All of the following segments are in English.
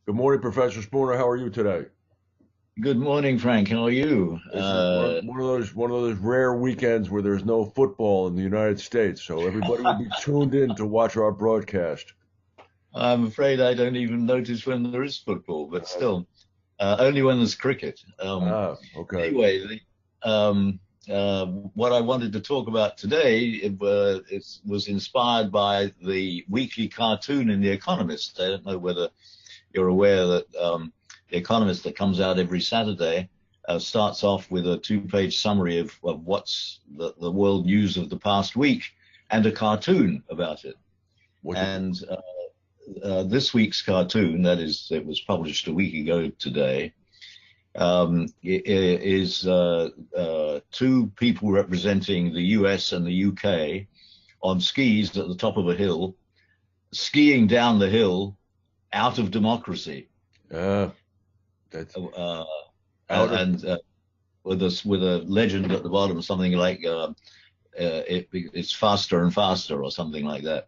Good morning, Professor Spooner. How are you today? Good morning, Frank. How are you? This is one of those rare weekends where there's no football in the United States, so everybody will be tuned in to watch our broadcast. I'm afraid I don't even notice when there is football, but still, only when there's cricket. Okay. Anyway, what I wanted to talk about today was inspired by the weekly cartoon in The Economist. I don't know whether you're aware that The Economist that comes out every Saturday starts off with a two-page summary of what's the world news of the past week and a cartoon about it. What the, And this week's cartoon, that is, it was published a week ago today, is two people representing the US and the UK on skis at the top of a hill, skiing down the hill out of democracy. uh, that's Uh, out of. and with a legend at the bottom, something like it's faster and faster or something like that.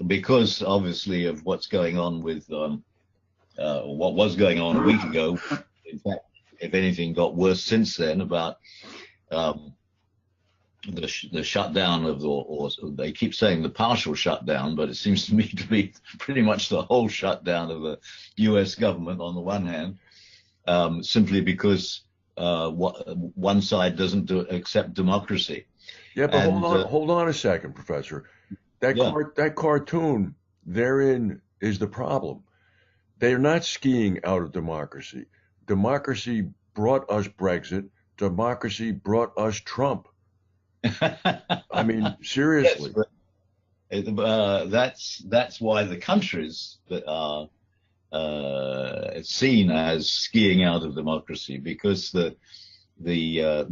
Because obviously of what's going on with what was going on a week ago. In fact, if anything, got worse since then about um, the shutdown or they keep saying the partial shutdown, but it seems to me to be pretty much the whole shutdown of the U.S. government on the one hand, simply because one side doesn't accept democracy. Yeah, but hold And on, hold on a second, Professor. yeah, That cartoon therein is the problem. They're not skiing out of democracy. Democracy brought us Brexit. Democracy brought us Trump. I mean, yes, seriously. but that's why the countries that are seen as skiing out of democracy because the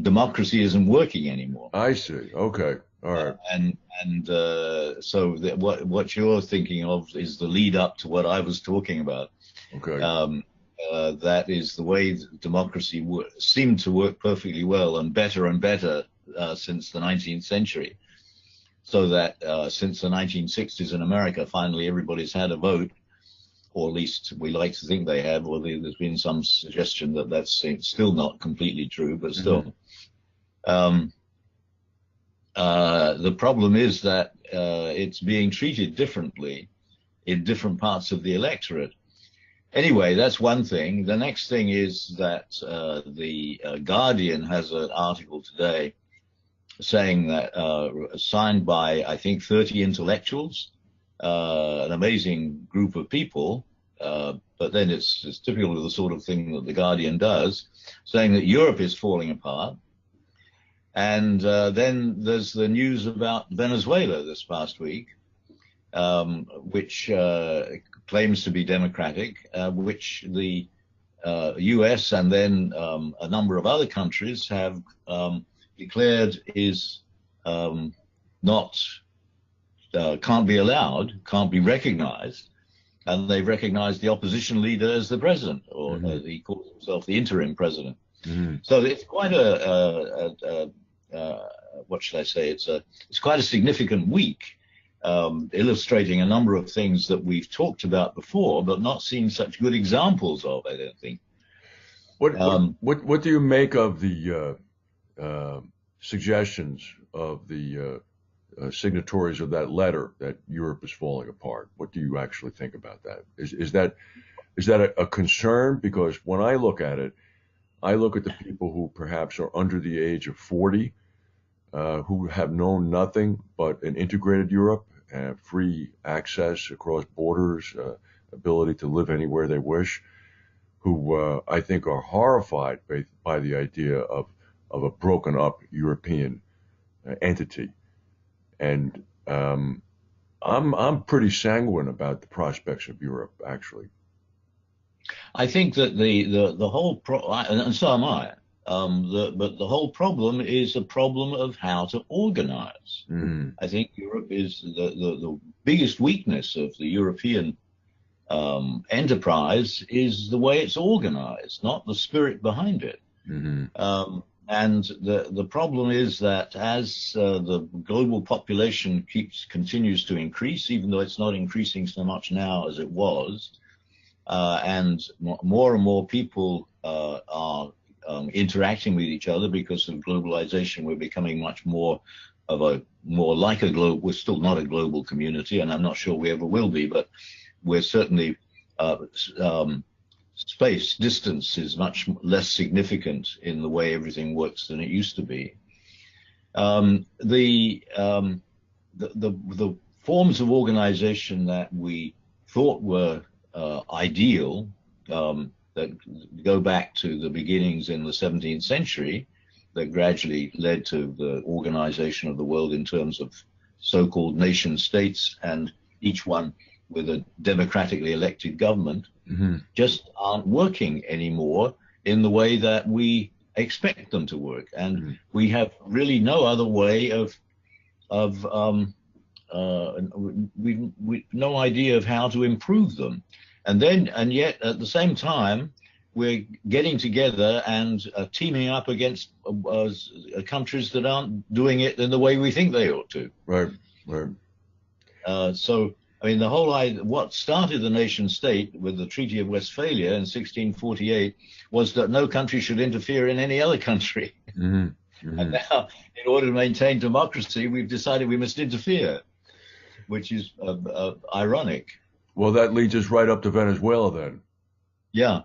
democracy isn't working anymore. I see. Okay. All right. So what you're thinking of is the lead up to what I was talking about. Okay. That is the way that democracy seemed to work perfectly well and better since the 19th century. So that since the 1960s in America, finally everybody's had a vote, or at least we like to think they have, or there's been some suggestion that that's still not completely true, but Hmm. still. Um, the problem is that it's being treated differently in different parts of the electorate. Anyway, that's one thing. The next thing is that the Guardian has an article today saying that signed by, I think, 30 intellectuals, an amazing group of people, but then it's typical of the sort of thing that the Guardian does, saying that Europe is falling apart. And then there's the news about Venezuela this past week, which claims to be democratic, which the US and then a number of other countries have declared is not can't be allowed, can't be recognized, and they've recognized the opposition leader as the president, or Hmm. he calls himself the interim president. Hmm. So it's quite what should I say? It's quite a significant week, illustrating a number of things that we've talked about before, but not seen such good examples of. I don't think. What what Um, what what do you make of the suggestions of the signatories of that letter that Europe is falling apart? What do you actually think about that? Is that a concern? Because when I look at it, I look at the people who perhaps are under the age of 40, who have known nothing but an integrated Europe, free access across borders, ability to live anywhere they wish, who I think are horrified by the idea of a broken up European entity. And I'm pretty sanguine about the prospects of Europe, actually. I think that the whole and so am I. But the whole problem is a problem of how to organize. Hmm. I think Europe is the biggest weakness of the European enterprise is the way it's organized, not the spirit behind it. Hmm. And the problem is that as the global population continues to increase, even though it's not increasing so much now as it was, and more and more people are interacting with each other because of globalization. We're becoming much more like a global. We're still not a global community, and I'm not sure we ever will be, but we're certainly space distance is much less significant in the way everything works than it used to be. The forms of organization that we thought were ideal, that go back to the beginnings in the 17th century, that gradually led to the organization of the world in terms of so-called nation states, and each one with a democratically elected government, just aren't working anymore in the way that we expect them to work. And we have really no other way we've no idea of how to improve them. And yet at the same time, we're getting together and teaming up against countries that aren't doing it in the way we think they ought to. Right. So, I mean, the whole idea, what started the nation state with the Treaty of Westphalia in 1648 was that no country should interfere in any other country. And now, in order to maintain democracy, we've decided we must interfere, which is ironic. Well, that leads us right up to Venezuela then. Yeah.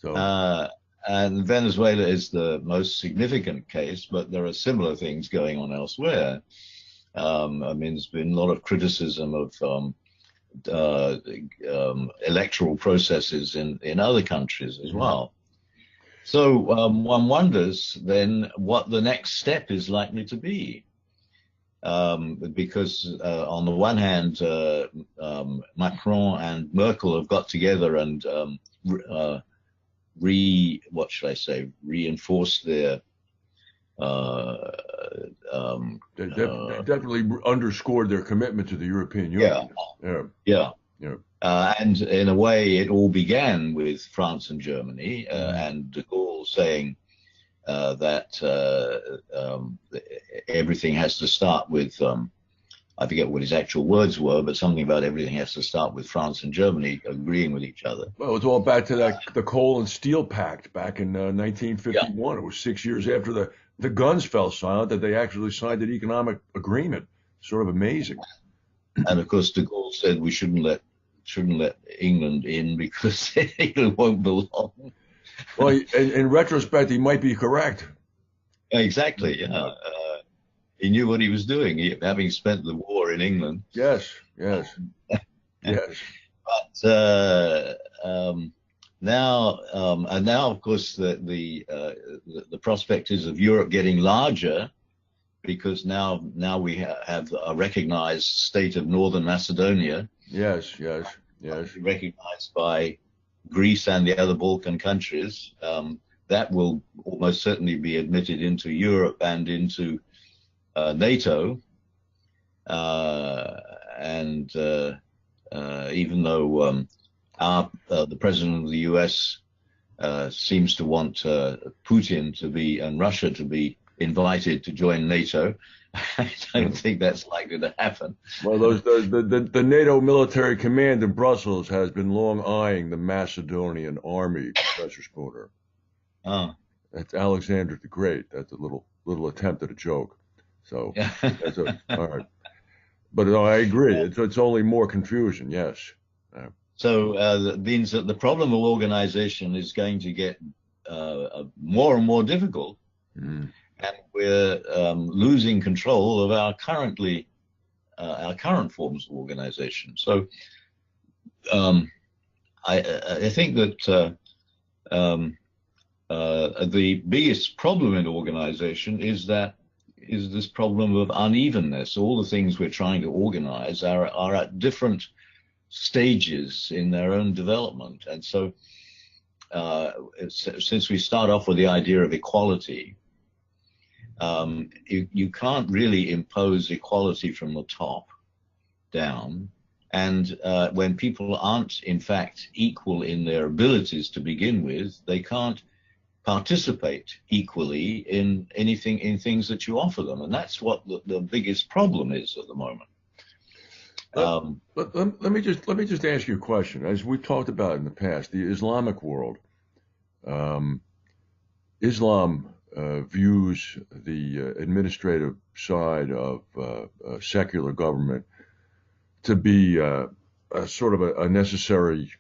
So, and Venezuela is the most significant case, but there are similar things going on elsewhere. I mean, there's been a lot of criticism of electoral processes in other countries as well. So one wonders then what the next step is likely to be. Because on the one hand, Macron and Merkel have got together and reinforced their they definitely underscored their commitment to the European Union. Yeah. And in a way, it all began with France and Germany, and de Gaulle saying that everything has to start with, I forget what his actual words were, but something about everything has to start with France and Germany agreeing with each other. Well, it's all back to the Coal and Steel Pact back in 1951. Yeah. It was 6 years after the guns fell silent that they actually signed an economic agreement. Sort of amazing. And of course, de Gaulle said we shouldn't let England in because England won't belong. Well, in retrospect, he might be correct. Exactly. Yeah. He knew what he was doing, having spent the war in England. Yes. But now, of course, the prospect is of Europe getting larger, because now we have a recognized state of Northern Macedonia. Yes. Recognized by Greece and the other Balkan countries. That will almost certainly be admitted into Europe and into NATO. And even though the president of the US seems to want Putin to be and Russia to be invited to join NATO, I don't think that's likely to happen. Well, the NATO military command in Brussels has been long eyeing the Macedonian army, Professor Spooner. That's Alexander the Great. That's a little attempt at a joke. So that's all right. But no, I agree. It's only more confusion. Yes. So that means that the problem of organization is going to get more and more difficult. And we're losing control of our current forms of organization. So I think that the biggest problem in organization is this problem of unevenness. All the things we're trying to organize are at different stages in their own development. And so since we start off with the idea of equality, you can't really impose equality from the top down. And when people aren't, in fact, equal in their abilities to begin with, they can't participate equally in things that you offer them. And that's what the biggest problem is at the moment. Let, Um, let me just ask you a question. As we've talked about in the past, the Islamic world, um, Islam views the administrative side of secular government to be a sort of a necessary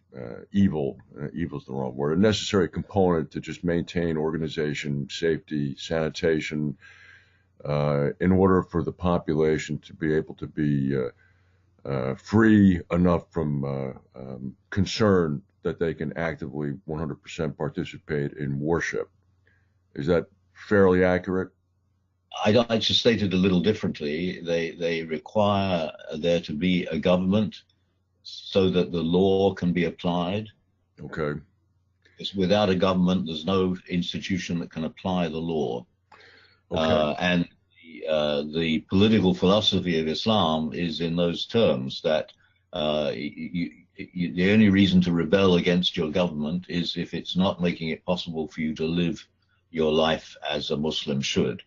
evil. Evil is the wrong word. A necessary component to just maintain organization, safety, sanitation, in order for the population to be able to be free enough from concern that they can actively 100% participate in worship. Is that fairly accurate? I'd like to state it a little differently. They require there to be a government so that the law can be applied. Okay. Because without a government, there's no institution that can apply the law. Okay. And the political philosophy of Islam is in those terms that the only reason to rebel against your government is if it's not making it possible for you to live your life as a Muslim should.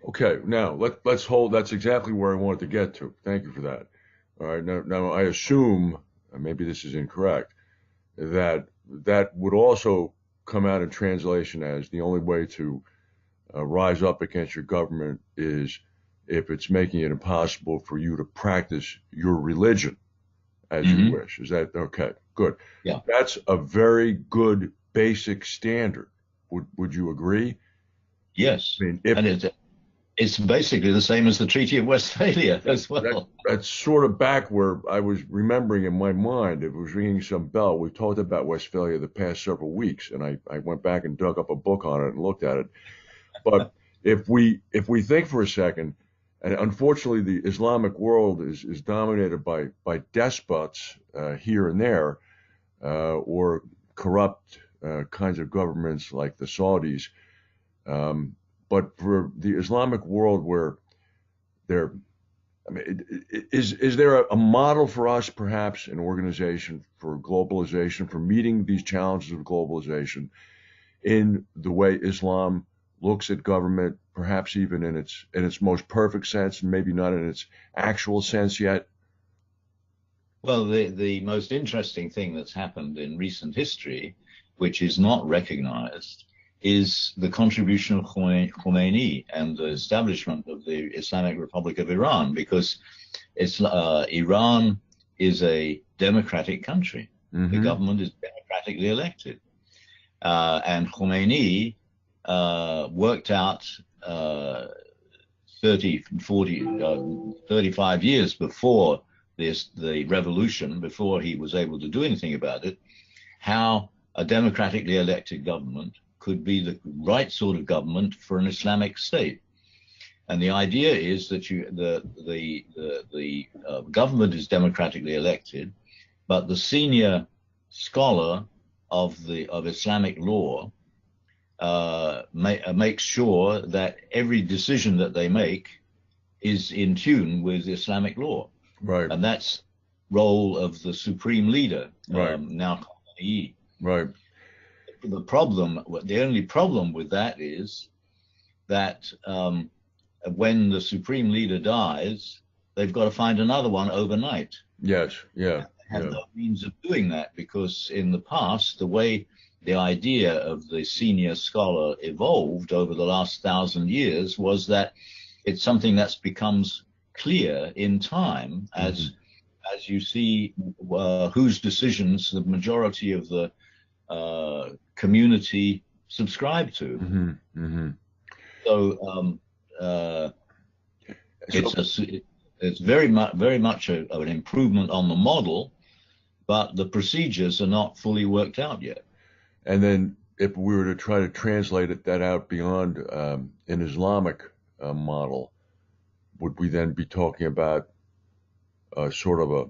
Okay. Now let's hold. That's exactly where I wanted to get to. Thank you for that. All right. Now I assume, maybe this is incorrect, that that would also come out in translation as the only way to rise up against your government is if it's making it impossible for you to practice your religion as you Mm-hmm. wish. Is that okay? Good. Yeah. That's a very good basic standard. Would you agree? Yes. I mean, if And it's basically the same as the Treaty of Westphalia as well. that's sort of back where I was remembering in my mind, it was ringing some bell. We've talked about Westphalia the past several weeks, and I went back and dug up a book on it and looked at it. But if we think for a second, and unfortunately the Islamic world is dominated by despots here and there, or corrupt kinds of governments like the Saudis. But for the Islamic world where there, I mean, is there a model for us, perhaps, an organization for globalization, for meeting these challenges of globalization in the way Islam looks at government, perhaps even in its most perfect sense, and maybe not in its actual sense yet? Well, the most interesting thing that's happened in recent history, which is not recognized, is the contribution of Khomeini and the establishment of the Islamic Republic of Iran, because Iran is a democratic country. The Mm-hmm. government is democratically elected. And Khomeini worked out 30, 40, 35 years before the revolution, before he was able to do anything about it, how a democratically elected government could be the right sort of government for an Islamic state. And the idea is that the government is democratically elected, but the senior scholar of Islamic law makes sure that every decision that they make is in tune with Islamic law. Right. And that's role of the supreme leader, Right. now Khamenei. Right. The only problem with that is that when the supreme leader dies, they've got to find another one overnight. Yes. Yeah. They have Yeah. no means of doing that, because in the past, the way the idea of the senior scholar evolved over the last 1,000 years was that it's something that becomes clear in time as you see whose decisions the majority of the community subscribe to. Mm-hmm. Mm-hmm. So it's very much an improvement on the model, but the procedures are not fully worked out yet. And then if we were to try to translate that out beyond an Islamic model, would we then be talking about sort of a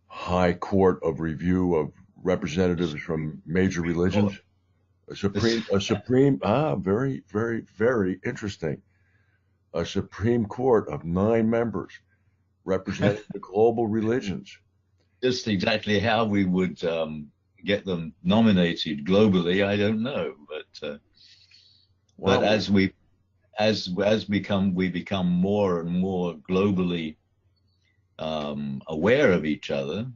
high court of review of representatives from major religions? Very, very, very interesting. A Supreme Court of 9 members representing the global religions. Just exactly how we would get them nominated globally, I don't know. But as we become more and more globally aware of each other,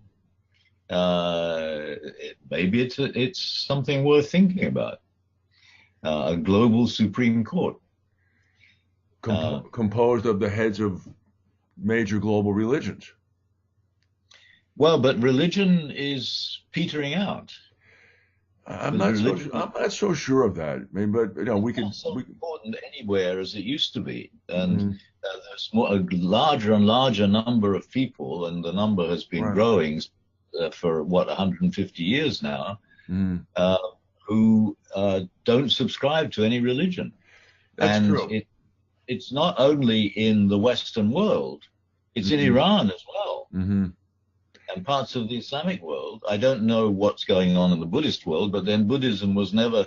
maybe it's something worth thinking about. A global Supreme Court. Composed of the heads of major global religions. Well, but religion is petering out. I'm not so sure of that. I mean, but we can. Not so important anywhere as it used to be, and Mm-hmm. There's a larger and larger number of people, and the number has been growing for 150 years now, who don't subscribe to any religion. That's true. It's not only in the Western world; it's in Iran as well. And parts of the Islamic world. I don't know what's going on in the Buddhist world, but then Buddhism was never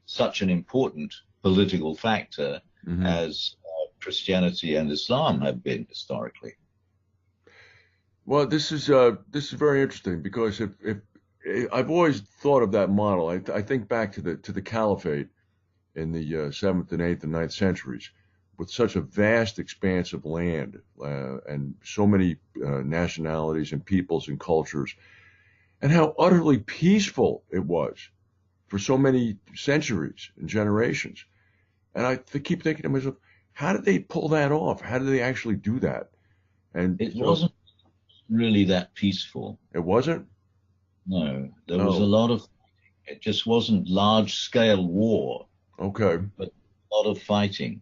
such an important political factor as Christianity and Islam have been historically. Well, this is very interesting, because if I've always thought of that model. I think back to the Caliphate in the 7th and 8th and 9th centuries, with such a vast expanse of land and so many nationalities and peoples and cultures, and how utterly peaceful it was for so many centuries and generations. And I keep thinking to myself, how did they pull that off? How did they actually do that? And it wasn't really that peaceful. It wasn't? No, there was a lot of, it just wasn't large scale war. Okay. But a lot of fighting.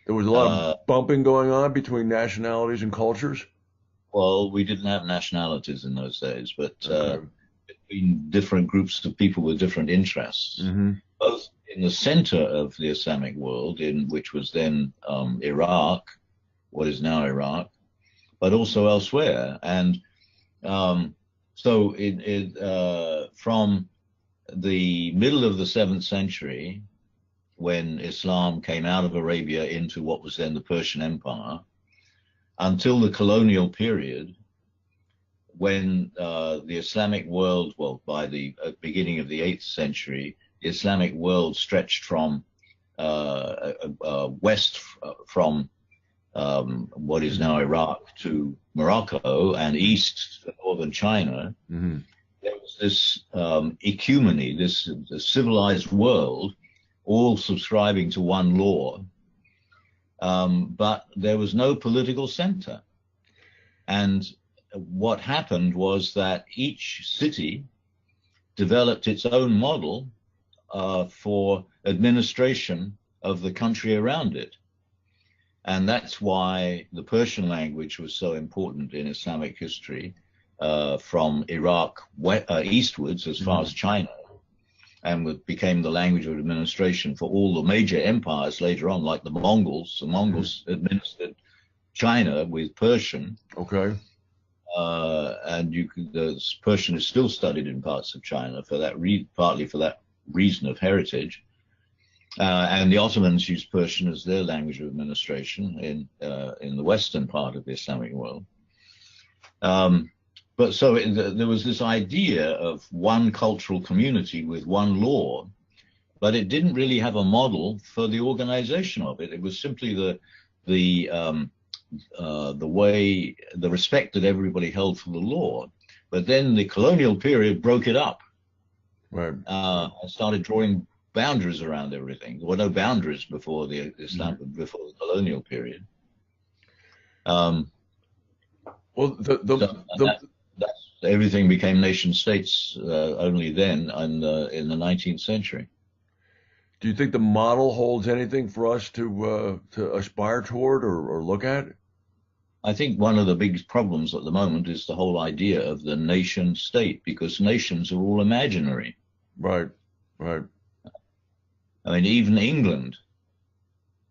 There was a lot of bumping going on between nationalities and cultures? Well, we didn't have nationalities in those days, but between different groups of people with different interests, both in the center of the Islamic world, which was then Iraq, what is now Iraq, but also elsewhere. And so from the middle of the 7th century, when Islam came out of Arabia into what was then the Persian Empire, until the colonial period, when the Islamic world, well, by the beginning of the 8th century, the Islamic world stretched from west from what is now Iraq to Morocco, and east to northern China. There was this ecumeny, this civilized world, all subscribing to one law, but there was no political center. And what happened was that each city developed its own model for administration of the country around it. And that's why the Persian language was so important in Islamic history, from Iraq eastwards as far as China, and became the language of administration for all the major empires later on, like the Mongols. The Mongols administered China with Persian. Okay. And the Persian is still studied in parts of China for that partly for that reason of heritage. And the Ottomans used Persian as their language of administration in the western part of the Islamic world. But so there was this idea of one cultural community with one law, but it didn't really have a model for the organization of it. It was simply the way, the respect that everybody held for the law. But then the colonial period broke it up. Right. And started drawing boundaries around everything. There were no boundaries before the before the colonial period. Well, everything became nation states only then, and in the 19th century. Do you think the model holds anything for us to aspire toward or look at? I think one of the big problems at the moment is the whole idea of the nation state, because nations are all imaginary. Right, right. I mean, even England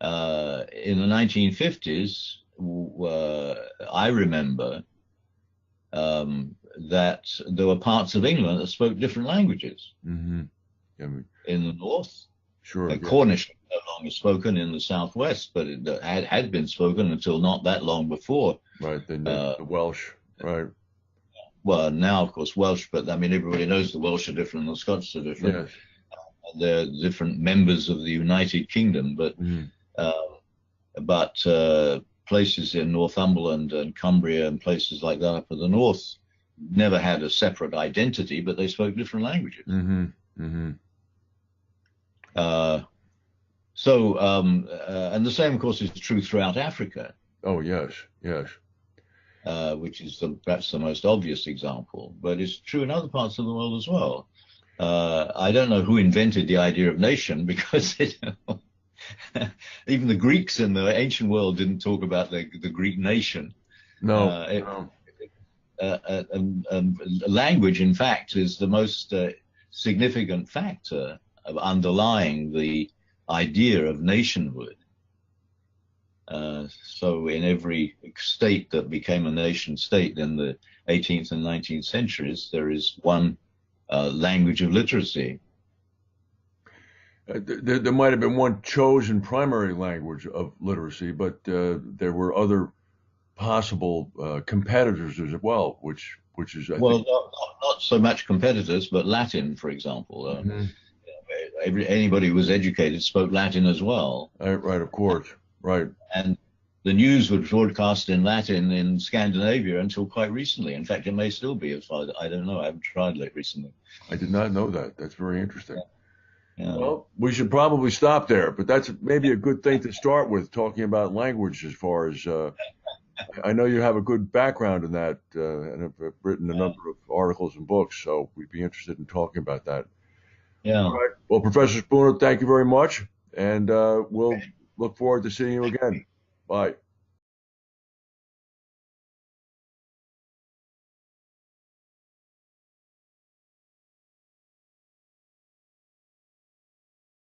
in the 1950s, I remember that there were parts of England that spoke different languages. In the north, sure, Cornish no longer spoken in the southwest, but it had been spoken until not that long before. Right, the Welsh, right. Well, now, of course, Welsh, but I mean, everybody knows the Welsh are different and the Scots are different. Yes. They're different members of the United Kingdom, but places in Northumberland and Cumbria and places like that up in the north never had a separate identity, but they spoke different languages. Mm-hmm. Mm-hmm. And the same, of course, is true throughout Africa. Oh, yes, yes. Which is perhaps the most obvious example, but it's true in other parts of the world as well. I don't know who invented the idea of nation, because even the Greeks in the ancient world didn't talk about the Greek nation. No. Language, in fact, is the most significant factor of underlying the idea of nationhood. So in every state that became a nation state in the 18th and 19th centuries, there is one language of literacy. There might have been one chosen primary language of literacy, but there were other possible competitors as well, which is, I think, not so much competitors, but Latin, for example. mm-hmm. Anybody who was educated spoke Latin as well. Right, of course, right. And the news was broadcast in Latin in Scandinavia until quite recently. In fact, it may still be, as far as I don't know. I haven't tried it recently. I did not know that. That's very interesting. Yeah. Well, we should probably stop there, but that's maybe a good thing to start with, talking about language. As far as I know, you have a good background in that, and have written a number of articles and books, so we'd be interested in talking about that. Yeah. All right. Well, Professor Spooner, thank you very much, and we'll look forward to seeing you again. Bye.